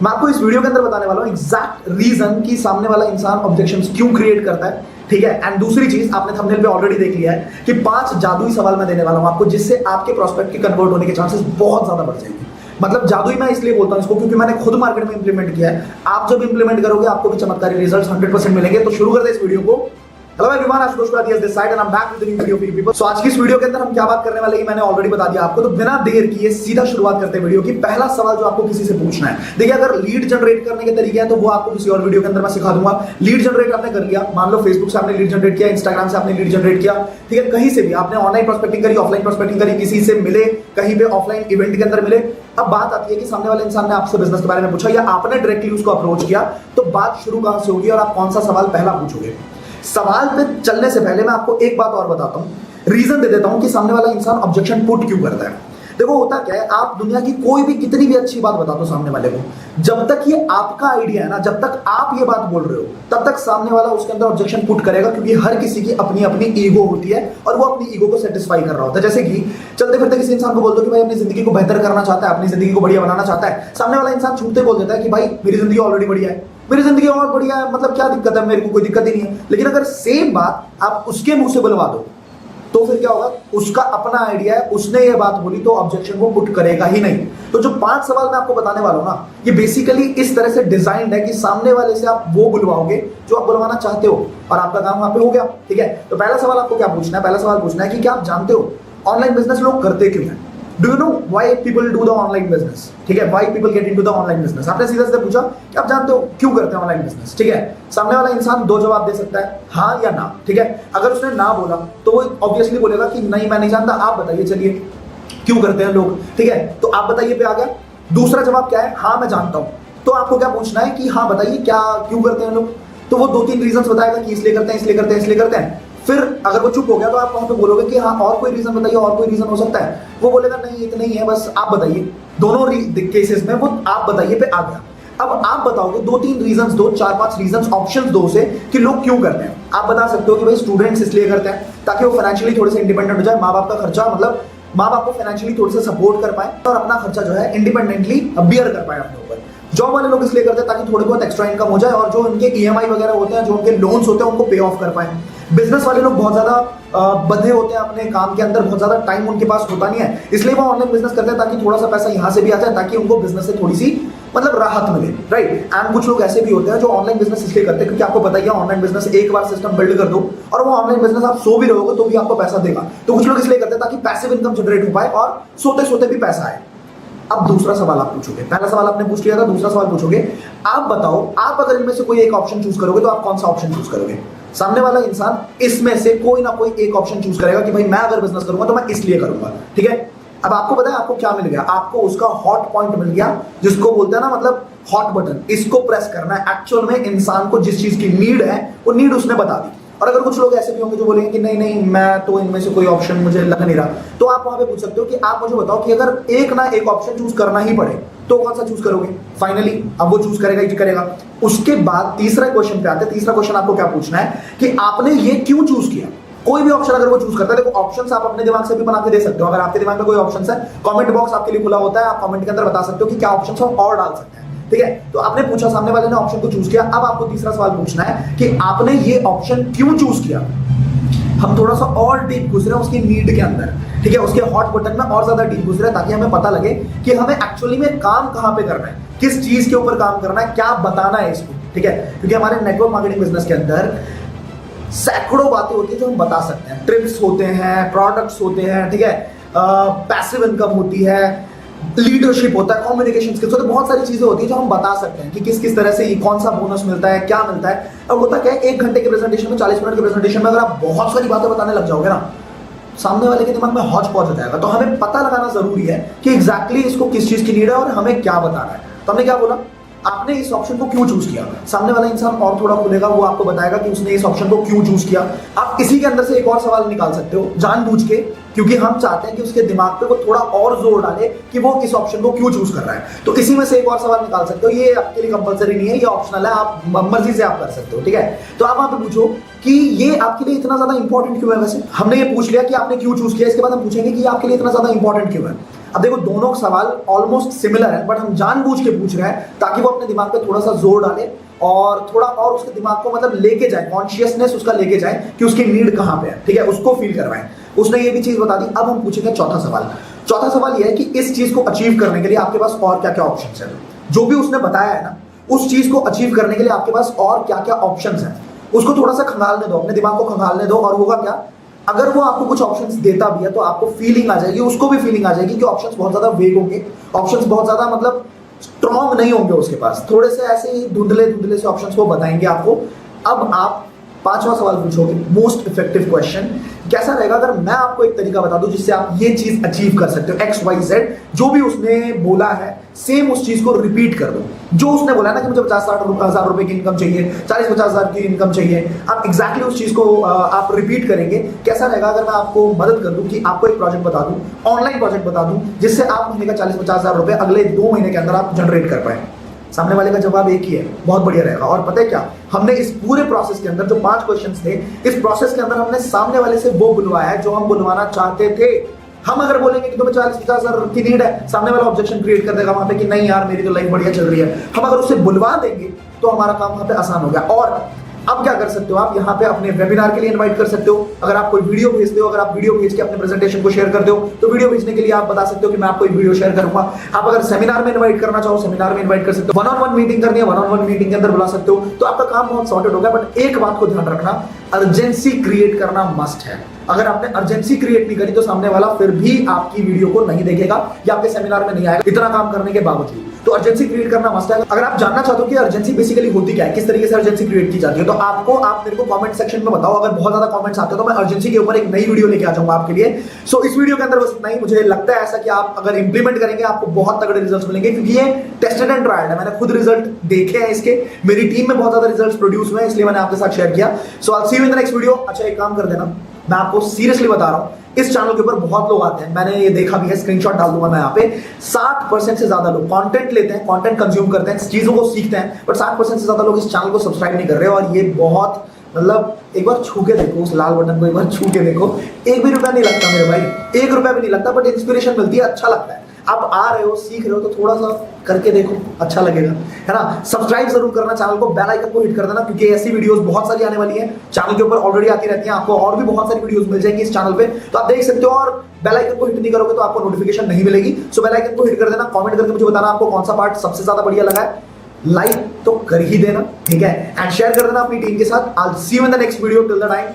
मैं आपको इस वीडियो के अंदर बताने वाला हूं एग्जैक्ट रीजन कि सामने वाला इंसान ऑब्जेक्शंस क्यों क्रिएट करता है, ठीक है। एंड दूसरी चीज आपने थंबनेल पे ऑलरेडी देख लिया है कि 5 जादुई सवाल मैं देने वाला हूं आपको, जिससे आपके प्रोस्पेक्ट के कन्वर्ट होने के चांसेस बहुत ज्यादा बढ़ जाएंगे। मतलब जादुई मैं इसलिए बोलता हूं इसको क्योंकि मैंने खुद मार्केट में इंप्लीमेंट किया है। आप जब इंप्लीमेंट करोगे आपको भी चमत्कारी रिजल्ट्स 100% मिलेंगे। तो शुरू करते हैं इस वीडियो को। Hello everyone, Ashutosh Gulati this side and I am back with new video for you people. So आज की इस वीडियो के अंदर हम क्या बात करने वाले हैं मैंने ऑलरेडी बता दिया आपको, तो बिना देर किए सीधा शुरुआत करते हैं वीडियो की। पहला सवाल जो आपको किसी से पूछना है, देखिए अगर लीड जनरेट करने के तरीके हैं तो वो आपको किसी और वीडियो के अंदर मैं सिखा दूंगा। लीड जनरेट आपने कर लिया, मान लो फेसबुक से आपने लीड जनरेट किया, इंस्टाग्राम से आपने लीड जनरेट किया, ठीक है, कहीं से भी आपने ऑनलाइन प्रोस्पेक्टिंग करी, ऑफलाइन प्रोस्पेक्टिंग करी, किसी से मिले, कहीं पे ऑफलाइन इवेंट के अंदर मिले। अब बात आती है कि सामने वाले इंसान ने आपसे बिजनेस के बारे में पूछा या आपने डायरेक्टली उसको अप्रोच किया, तो बात शुरू कहां से होगी और आप कौन सा सवाल पहला पूछोगे। सवाल पे चलने से पहले मैं आपको एक बात और बताता हूं, रीजन दे देता हूं कि सामने वाला इंसान ऑब्जेक्शन पुट क्यों करता है। देखो होता क्या है, आप दुनिया की कोई भी कितनी भी अच्छी बात बता दो सामने वाले को, जब तक ये आपका आइडिया है ना, जब तक आप ये बात बोल रहे हो तब तक सामने वाला उसके अंदर ऑब्जेक्शन पुट करेगा, क्योंकि हर किसी की अपनी अपनी ईगो होती है और वो अपनी ईगो को सेटिस्फाई कर रहा होता है। जैसे कि चलते फिरते किसी इंसान को बोल दो कि भाई अपनी जिंदगी को बेहतर करना चाहता है, अपनी जिंदगी को बढ़िया बनाना चाहता है, सामने वाला इंसान छूटते बोल देता है कि भाई मेरी जिंदगी ऑलरेडी बढ़िया है, मेरी जिंदगी और बढ़िया है, मतलब क्या दिक्कत है, मेरे को कोई दिक्कत ही नहीं है। लेकिन अगर सेम बात आप उसके मुंह से बुलवा दो तो फिर क्या होगा, उसका अपना आइडिया है, उसने ये बात बोली तो ऑब्जेक्शन वो पुट करेगा ही नहीं। तो जो 5 सवाल मैं आपको बताने वाला हूं ना, ये बेसिकली इस तरह से डिजाइंड है कि सामने वाले से आप वो बुलवाओगे जो आप बुलवाना चाहते हो और आपका काम वहां पे हो गया, ठीक है। तो पहला सवाल आपको क्या पूछना है, पहला सवाल पूछना है कि क्या आप जानते हो ऑनलाइन बिजनेस लोग करते क्यों हैं। Do you know why people do the online business, ठीक है, why people get into the online business. आपने सीधा सीधा पूछा कि आप जानते हो क्यों करते हैं ऑनलाइन बिजनेस, ठीक है। सामने वाला इंसान 2 जवाब दे सकता है, हाँ या ना, ठीक है। अगर उसने ना बोला तो वो ऑब्वियसली बोलेगा कि नहीं मैं नहीं जानता, आप बताइए चलिए क्यों करते हैं लोग, ठीक है। तो आप बताइए पे आ गया। दूसरा जवाब क्या है, हाँ मैं जानता हूं। तो आपको क्या पूछना है कि हाँ बताइए क्या क्यों करते हैं लोग। तो वो 2-3 रीजंस बताएगा कि इसलिए करते हैं, इसलिए करते हैं, इसलिए करते हैं। फिर अगर वो चुप हो गया तो आप वहां पे बोलोगे कि हाँ और कोई रीजन बताइए, और कोई रीजन हो सकता है। वो बोलेगा नहीं इतना ही है, बस आप बताइए। दोनों केसेस में वो आप बताइए पे आ गया। अब आप बताओगे 2-3 रीजंस दो, 4-5 रीजंस ऑप्शंस दो से कि लोग क्यों करते हैं। आप बता सकते हो कि भाई स्टूडेंट्स इसलिए करते हैं ताकि वो फाइनेंशियली थोड़े से इंडिपेंडेंट हो जाए, माँ बाप का खर्चा, मतलब माँ बाप को फाइनेंशियली थोड़े से सपोर्ट कर पाए और अपना खर्चा जो है इंडिपेंडेंटली बियर कर पाए अपने ऊपर। जॉब वाले लोग इसलिए करते हैं ताकि थोड़ी बहुत एक्स्ट्रा इनकम हो जाए और जो उनके ईएमआई वगैरह होते हैं, जो उनके लोन्स होते हैं, उनको पे ऑफ कर पाए। बिजनेस वाले लोग बहुत ज्यादा बंधे होते हैं अपने काम के अंदर, बहुत ज्यादा टाइम उनके पास होता नहीं है, इसलिए वो ऑनलाइन बिजनेस करते हैं ताकि थोड़ा सा पैसा यहां से भी आ जाए, ताकि उनको बिजनेस से थोड़ी सी मतलब राहत मिले, राइट। एंड कुछ लोग ऐसे भी होते हैं जो ऑनलाइन बिजनेस इसलिए करते हैं क्योंकि आपको पता ही है ऑनलाइन बिजनेस एक बार सिस्टम बिल्ड कर दो और वो ऑनलाइन बिजनेस आप सो भी रहोगे तो भी आपको पैसा देगा। तो कुछ लोग इसलिए करते हैं ताकि पैसिव इनकम जनरेट हो पाए और सोते सोते भी पैसा आए। अब दूसरा सवाल आप पूछोगे, पहला सवाल आपने पूछ लिया था, दूसरा सवाल पूछोगे, आप बताओ आप अगर इनमें से कोई एक ऑप्शन चूज करोगे तो आप कौन सा ऑप्शन चूज करोगे। सामने वाला इंसान इसमें से कोई ना कोई एक ऑप्शन चूज करेगा कि भाई मैं अगर बिजनेस करूंगा तो मैं इसलिए करूंगा, ठीक है। अब आपको पता है आपको क्या मिल गया, आपको उसका हॉट पॉइंट मिल गया, जिसको बोलते हैं ना मतलब हॉट बटन, इसको प्रेस करना है। एक्चुअल में इंसान को जिस चीज की नीड है वो नीड उसने बता दी। और अगर कुछ लोग ऐसे भी होंगे जो बोलेंगे कि नहीं नहीं मैं तो इनमें से कोई ऑप्शन मुझे लग नहीं रहा, तो आप वहां पे पूछ सकते हो कि आप मुझे बताओ कि अगर एक ना एक ऑप्शन चूज करना ही पड़े तो कौन सा चूज करोगे। फाइनली अब वो चूज करेगा ही करेगा। उसके बाद तीसरा क्वेश्चन पे आते हैं। तीसरा क्वेश्चन आपको क्या पूछना है कि आपने ये क्यों चूज किया। कोई भी ऑप्शन अगर वो चूज करता है, देखो ऑप्शंस आप अपने दिमाग से भी बना के दे सकते हो। अगर आपके दिमाग में कोई ऑप्शन है, कमेंट बॉक्स आपके लिए खुला होता है, आप कमेंट के अंदर बता सकते हो कि क्या ऑप्शन हम और डाल सकते हैं, ठीक है। तो आपने पूछा, सामने वाले ने ऑप्शन को चूज किया। अब आपको तीसरा सवाल पूछना है कि आपने ये ऑप्शन क्यों चूज किया। हम थोड़ा सा और डीप घुस रहे हैं उसकी नीड के अंदर, ठीक है, उसके हॉट बटन में और ज्यादा डीप घुस रहे हैं ताकि हमें पता लगे कि हमें एक्चुअली में काम कहां पे करना है, किस चीज के ऊपर काम करना है, क्या बताना है इसको, ठीक है। क्योंकि हमारे नेटवर्क मार्केटिंग बिजनेस के अंदर सैकड़ों बातें होती है जो हम बता सकते हैं। ट्रिप्स होते हैं, प्रोडक्ट्स होते हैं, ठीक है, पैसिव इनकम होती है, लीडरशिप होता है, कम्युनिकेशन स्किल्स होते हैं, बहुत सारी चीजें होती है जो हम बता सकते हैं कि किस किस तरह से कौन सा बोनस मिलता है, क्या मिलता है। अब होता क्या है, 1 घंटे के प्रेजेंटेशन में, 40 मिनट के प्रेजेंटेशन में अगर आप बहुत सारी बातें बताने लग जाओगे ना, सामने वाले के दिमाग में हौच पौच हो जाएगा। तो हमें पता लगाना जरूरी है कि एग्जैक्टली इसको किस चीज की नीड है और हमें क्या बताना है। तो हमने क्या बोला, आपने इस ऑप्शन को क्यों चूज किया। सामने वाला इंसान और थोड़ा खुलेगा, वो आपको बताएगा कि उसने इस ऑप्शन को क्यों चूज किया। आप इसी के अंदर से एक और सवाल निकाल सकते हो जानबूझ के, क्योंकि हम चाहते हैं कि उसके दिमाग पे वो थोड़ा और जोर डाले कि वो इस ऑप्शन को क्यों चूज कर रहा है। तो इसी में से एक और सवाल निकाल सकते हो। ये आपके लिए कंपलसरी नहीं है, ये ऑप्शनल है, आप मर्जी से आप कर सकते हो, ठीक है। तो आप वहां पे पूछो कि ये आपके लिए इतना ज्यादा इंपॉर्टेंट क्यों है। वैसे हमने ये पूछ लिया कि आपने क्यों चूज किया, इसके बाद हम पूछेंगे कि ये आपके लिए इतना ज्यादा इंपॉर्टेंट क्यों है। अब देखो दोनों सवाल ऑलमोस्ट सिमिलर है, बट हम जानबूझ के पूछ रहे हैं ताकि वो अपने दिमाग पे थोड़ा सा जोर डाले और थोड़ा और उसके दिमाग को मतलब लेके जाए, कॉन्शियसनेस उसका लेके जाए कि उसकी नीड कहां पे है, ठीक है, उसको फील करवाएं। उसने ये भी चीज बता दी। अब हम पूछेंगे चौथा सवाल। चौथा सवाल यह है कि इस चीज को अचीव करने के लिए आपके पास और क्या क्या ऑप्शन है। जो भी उसने बताया है ना, उस चीज को अचीव करने के लिए आपके पास और क्या क्या ऑप्शन है, उसको थोड़ा सा खंगालने दो, अपने दिमाग को खंगालने दो। और होगा क्या, अगर वो आपको कुछ ऑप्शंस देता भी है तो आपको फीलिंग आ जाएगी, उसको भी फीलिंग आ जाएगी कि ऑप्शंस बहुत ज्यादा वेग होंगे, ऑप्शंस बहुत ज्यादा मतलब स्ट्रॉन्ग नहीं होंगे उसके पास, थोड़े से ऐसे ही धुंधले धुंधले से ऑप्शंस वो बताएंगे आपको। अब आप पांचवा सवाल पूछोगे, मोस्ट इफेक्टिव क्वेश्चन, कैसा रहेगा अगर मैं आपको एक तरीका बता दूं जिससे आप ये चीज अचीव कर सकते हो, एक्स वाई जेड, जो भी उसने बोला है सेम उस चीज को रिपीट कर दो। जो उसने बोला है ना कि मुझे 50-60 हजार रुपए की इनकम चाहिए, 40-50 हजार की इनकम चाहिए, आप एग्जैक्टली उस चीज को आप रिपीट करेंगे। कैसा रहेगा अगर मैं आपको मदद कर दूं कि आपको एक प्रोजेक्ट बता दूं, ऑनलाइन प्रोजेक्ट बता दूं, जिससे आप महीने का 40-50 हजार रुपए अगले 2 महीने के अंदर आप जनरेट कर पाए। सामने वाले का जवाब एक ही है, बहुत बढ़िया रहेगा। और पता है क्या, हमने इस पूरे प्रोसेस के अंदर जो 5 क्वेश्चंस थे, इस प्रोसेस के अंदर हमने सामने वाले से वो बुलवाया है जो हम बुलवाना चाहते थे। हम अगर बोलेंगे कि तुम्हें 40-50 हजार की नीड है, सामने वाला ऑब्जेक्शन क्रिएट कर देगा वहां पे कि नहीं यार मेरी तो लाइफ बढ़िया चल रही है। हम अगर उससे बुलवा देंगे तो हमारा काम वहां पे आसान हो गया। और अब क्या कर सकते हो, आप यहाँ पे अपने वेबिनार के लिए इनवाइट कर सकते हो। अगर आप कोई वीडियो भेजते हो, अगर आप वीडियो भेज के अपने प्रेजेंटेशन को शेयर करते हो, तो वीडियो भेजने के लिए आप बता सकते हो कि मैं आपको एक वीडियो शेयर करूंगा। आप अगर सेमिनार में इनवाइट करना चाहो, सेमिनार में इनवाइट कर सकते हो। वन ऑन वन मीटिंग करनी है, वन ऑन वन मीटिंग के अंदर बुला सकते हो। तो आपका काम बहुत सॉर्टेड होगा। बट एक बात को ध्यान रखना, अर्जेंसी क्रिएट करना मस्ट है। अगर आपने अर्जेंसी क्रिएट नहीं करी तो सामने वाला फिर भी आपकी वीडियो को नहीं देखेगा या आपके सेमिनार में नहीं आएगा, इतना काम करने के बावजूद। तो अर्जेंसी क्रिएट करना मस्ट है। अगर आप जानना चाहते हो कि अर्जेंसी बेसिकली होती क्या है, किस तरीके से अर्जेंसी क्रिएट की जाती है, तो आपको आप मेरे को कमेंट सेक्शन में बताओ। अगर बहुत ज्यादा कमेंट्स आते हैं तो मैं अर्जेंसी के ऊपर एक नई वीडियो लेके आ जाऊंगा आपके लिए। सो इस वीडियो के अंदर बस इतना ही। मुझे लगता है ऐसा कि आप अगर इंप्लीमेंट करेंगे आपको बहुत तगड़े रिजल्ट्स मिलेंगे, क्योंकि ये टेस्टेड एंड ट्रायल्ड है। मैंने खुद रिजल्ट देखे हैं इसके, मेरी टीम में बहुत ज्यादा रिजल्ट्स प्रोड्यूस हुए हैं, इसलिए मैंने आपके साथ शेयर किया। So I will see you in the next video. अच्छा एक काम कर देना, मैं आपको सीरियसली बता रहा हूं, इस चैनल के ऊपर बहुत लोग आते हैं, मैंने ये देखा भी है, स्क्रीनशॉट डाल दूंगा मैं यहाँ पे। 60% से ज्यादा लोग कंटेंट लेते हैं, कंटेंट कंज्यूम करते हैं, चीजों को सीखते हैं, बट 60% से ज्यादा लोग इस चैनल को सब्सक्राइब नहीं कर रहे। और ये बहुत मतलब एक बार छू के देखो उस लाल बटन को, एक बार छू के देखो। 1 भी रुपया नहीं लगता मेरे भाई, 1 रुपया भी नहीं लगता, बट इंस्पिरेशन मिलती है, अच्छा लगता है। आप आ रहे हो, सीख रहे हो, तो थोड़ा सा करके देखो, अच्छा लगेगा, है ना। सब्सक्राइब जरूर करना चैनल को, बेल आइकन को हिट कर देना, क्योंकि ऐसी वीडियोस बहुत सारी आने वाली हैं चैनल के ऊपर, ऑलरेडी आती रहती हैं। आपको और भी बहुत सारी वीडियोस मिल जाएंगी इस चैनल पे, तो आप देख सकते हो। और बेल आइकन को हिट नहीं करोगे तो आपको नोटिफिकेशन नहीं मिलेगी। सो बेल आइकन को हिट कर देना, कमेंट करके मुझे बताना आपको कौन सा पार्ट सबसे ज्यादा बढ़िया लगा है। लाइक तो कर ही देना, ठीक है, एंड शेयर कर देना अपनी टीम के साथ। आई will see you in the next video. Till the time